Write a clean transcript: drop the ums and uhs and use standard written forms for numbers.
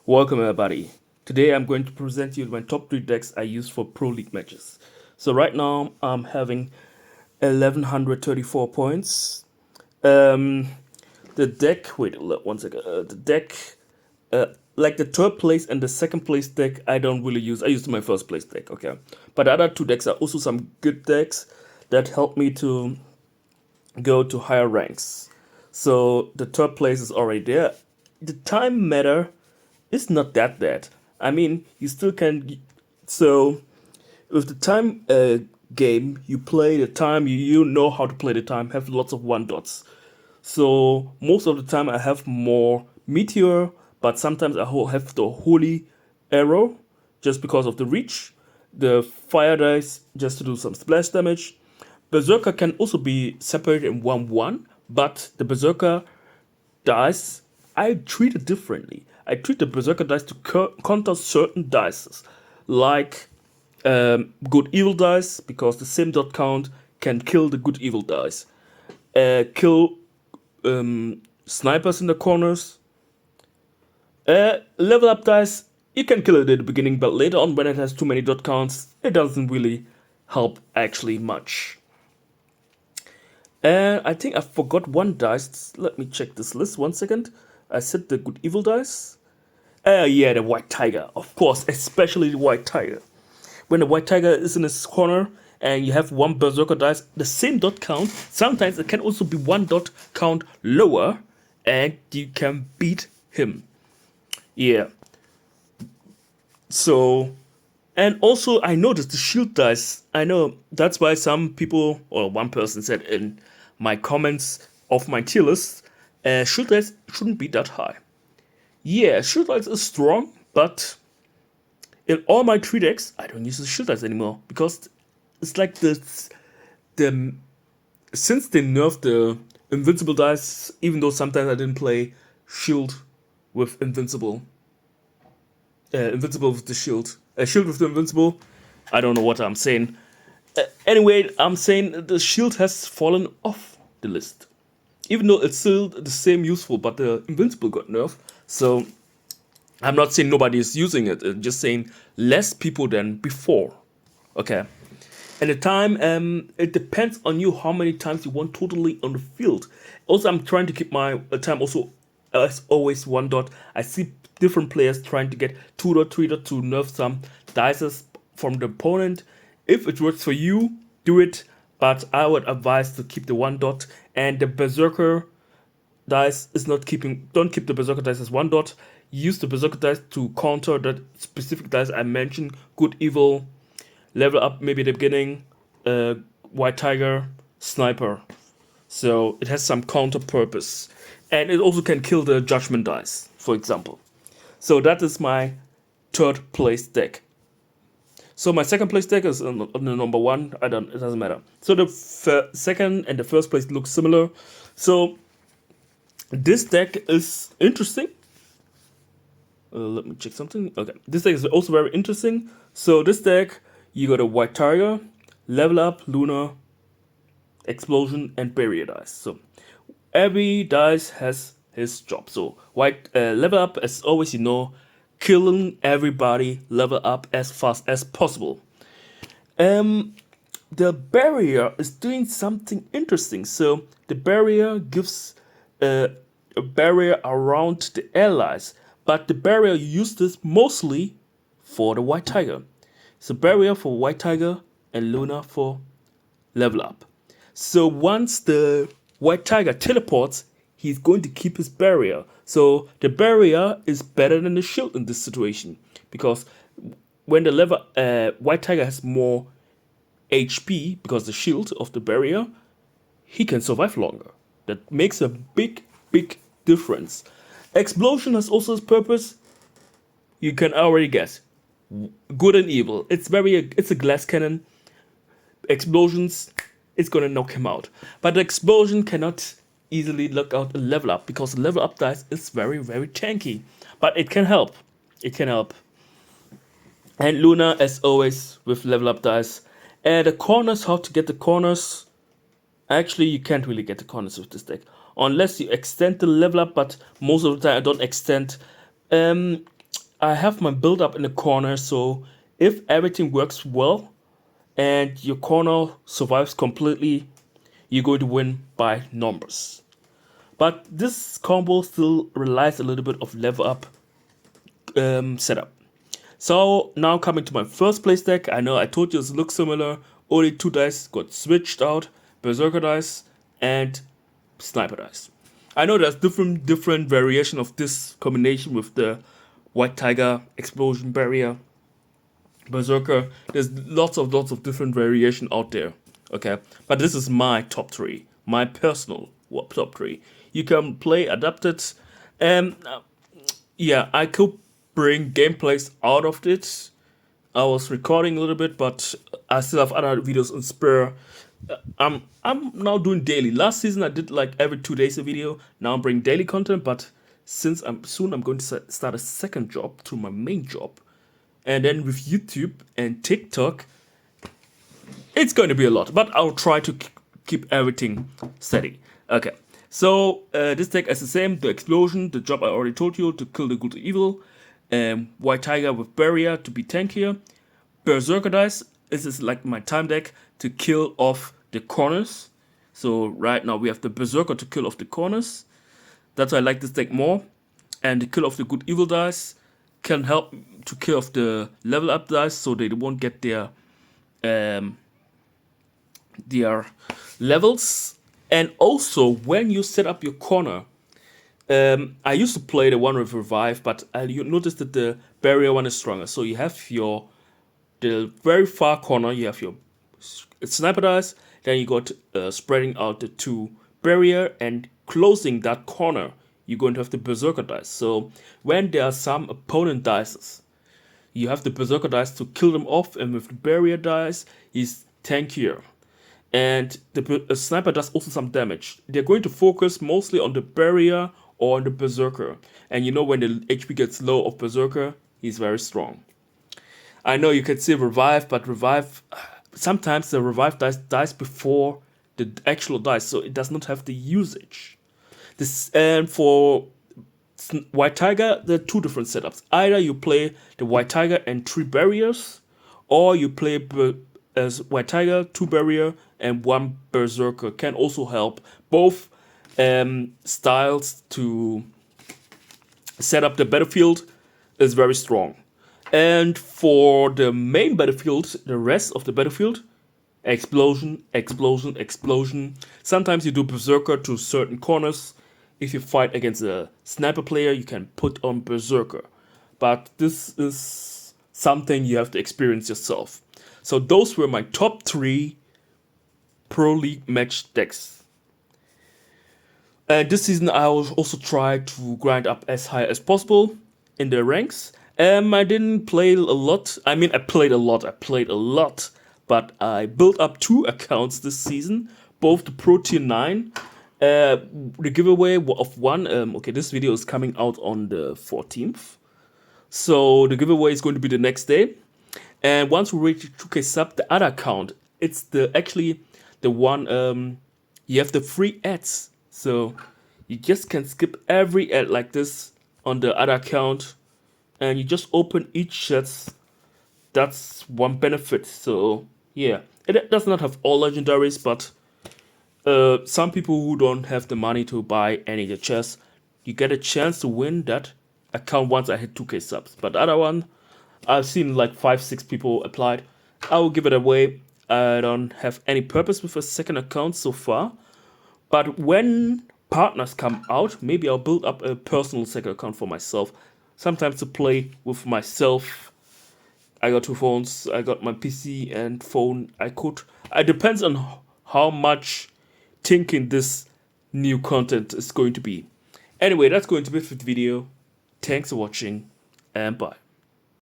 Welcome everybody. Today I'm going to present you my top 3 decks I use for Pro League matches. So right now I'm having 1134 points. Um, the deck, wait one second, the deck, like the third place and the second place deck I don't really use. I use my first place deck, okay. But the other 2 decks are also some good decks that help me to go to higher ranks. So the third place is already there. The time matter is not that bad. I mean, you still can. So with the time game, you play the time. You know how to play the time. Have lots of 1 dots. So most of the time I have more meteor, but sometimes I have the holy arrow just because of the reach. The fire dice just to do some splash damage. Berserker can also be separated in 1-1, but the Berserker dice, I treat it differently. I treat the Berserker dice to counter certain dices, like good evil dice, because the same dot count can kill the good evil dice. Kill snipers in the corners. Level up dice, you can kill it at the beginning, but later on when it has too many dot counts, it doesn't really help actually much. And I think I forgot 1 dice. Let me check this list 1 second. I said the good evil dice. Yeah, the white tiger. Of course, especially the white tiger. When the white tiger is in his corner and you have 1 berserker dice, the same dot count. Sometimes it can also be 1 dot count lower and you can beat him. Yeah. So, and also I noticed the shield dice. I know that's why some people, or one person said in my comments of my tier list, shield dice shouldn't be that high. Yeah, shield dice is strong, but in all my 3 decks, I don't use the shield dice anymore because it's like the since they nerfed the invincible dice, even though sometimes I didn't play shield with invincible, invincible with the shield, shield with the invincible. I don't know what I'm saying. Anyway, I'm saying the shield has fallen off the list. Even though it's still the same useful, but the invincible got nerfed. So I'm not saying nobody is using it. I'm just saying less people than before. Okay. And the time, it depends on you how many times you want totally on the field. Also, I'm trying to keep my time also as always 1 dot. I see different players trying to get 2 dot, 3 dot to nerf some dices from the opponent. If it works for you, do it. But I would advise to keep the 1 dot, and the berserker dice is not keeping. Don't keep the berserker dice as 1 dot. Use the berserker dice to counter that specific dice I mentioned. Good, evil, level up maybe at the beginning, white tiger, sniper. So it has some counter purpose, and it also can kill the judgment dice, for example. So that is my 3rd place deck. So my 2nd place deck is on the number 1. It doesn't matter. So the second and the first place look similar. So this deck is interesting. Let me check something. Okay, this deck is also very interesting. So this deck, you got a white tiger, level up, lunar, explosion, and barrier dice. So every dice has his job. So white level up, as always, you know, killing everybody, level up as fast as possible. The barrier is doing something interesting. So the barrier gives a barrier around the allies, but the barrier uses mostly for the white tiger. So barrier for white tiger and Luna for level up. So once the white tiger teleports, he's going to keep his barrier. So the barrier is better than the shield in this situation, because when the level white tiger has more HP because the shield of the barrier, he can survive longer. That makes a big difference. Explosion has also its purpose. You can already guess. Good and evil. It's a glass cannon. Explosions, it's gonna knock him out. But the explosion cannot easily knock out a level up, because the level up dice is very tanky. But it can help. It can help. And Luna, as always, with level up dice. And the corners, how to get the corners. Actually, you can't really get the corners with this deck, unless you extend the level up, but most of the time I don't extend. I have my build up in the corner, so if everything works well and your corner survives completely, you're going to win by numbers. But this combo still relies a little bit of level up setup. So now coming to my first place deck, I know I told you it looks similar, only 2 dice got switched out, Berserker dice and Sniper dice. I know there's different variation of this combination with the White Tiger, Explosion Barrier, Berserker. There's lots of different variation out there. Okay, but this is my top 3, my personal top 3. You can play adapted, and yeah, I could bring gameplays out of it. I was recording a little bit, but I still have other videos on spare. I'm now doing daily. Last season I did like every 2 days a video. Now I'm bringing daily content, but since I'm going to start a second job to my main job, and then with YouTube and TikTok, it's going to be a lot. But I'll try to keep everything steady. Okay, so this deck is the same. The explosion, the job I already told you, to kill the good or evil. White Tiger with Barrier to be tankier. Berserker dice, this is like my time deck to kill off the corners. So right now we have the Berserker to kill off the corners. That's why I like this deck more. And the kill off the good evil dice can help to kill off the level up dice, so they won't get their levels. And also when you set up your corner, I used to play the one with revive, but you notice that the barrier one is stronger. So you have the very far corner, you have your sniper dice, then you got spreading out the 2 barrier, and closing that corner, you're going to have the berserker dice. So when there are some opponent dices, you have the berserker dice to kill them off, and with the barrier dice, he's tankier. And the sniper does also some damage. They're going to focus mostly on the barrier or on the berserker. And you know, when the HP gets low of berserker, he's very strong. I know you can say revive, but revive, sometimes the revive dies before the actual dice, so it does not have the usage. This, and for White Tiger, there are 2 different setups. Either you play the White Tiger and 3 barriers, or you play as White Tiger, 2 barrier and 1 berserker. Can also help. Both styles to set up the battlefield is very strong. And for the main battlefield, the rest of the battlefield, explosion, explosion, explosion. Sometimes you do berserker to certain corners. If you fight against a sniper player, you can put on berserker. But this is something you have to experience yourself. So those were my top 3 Pro League match decks. And this season I will also try to grind up as high as possible in the ranks. I didn't play a lot. I mean, I played a lot. But I built up 2 accounts this season. Both the Pro Tier 9. The giveaway of one. Okay, this video is coming out on the 14th. So the giveaway is going to be the next day. And once we reach 2K sub, the other account, it's actually the one, you have the free ads. So you just can skip every ad like this on the other account, and you just open each chat. That's one benefit. So yeah, it does not have all legendaries, but some people who don't have the money to buy any of the chests, you get a chance to win that account once I hit 2K subs. But the other one, I've seen like 5-6 people applied. I will give it away. I don't have any purpose with a second account so far. But when partners come out, maybe I'll build up a personal second account for myself. Sometimes to play with myself. I got 2 phones. I got my PC and phone. It depends on how much thinking this new content is going to be. Anyway, that's going to be it for the video. Thanks for watching, and bye.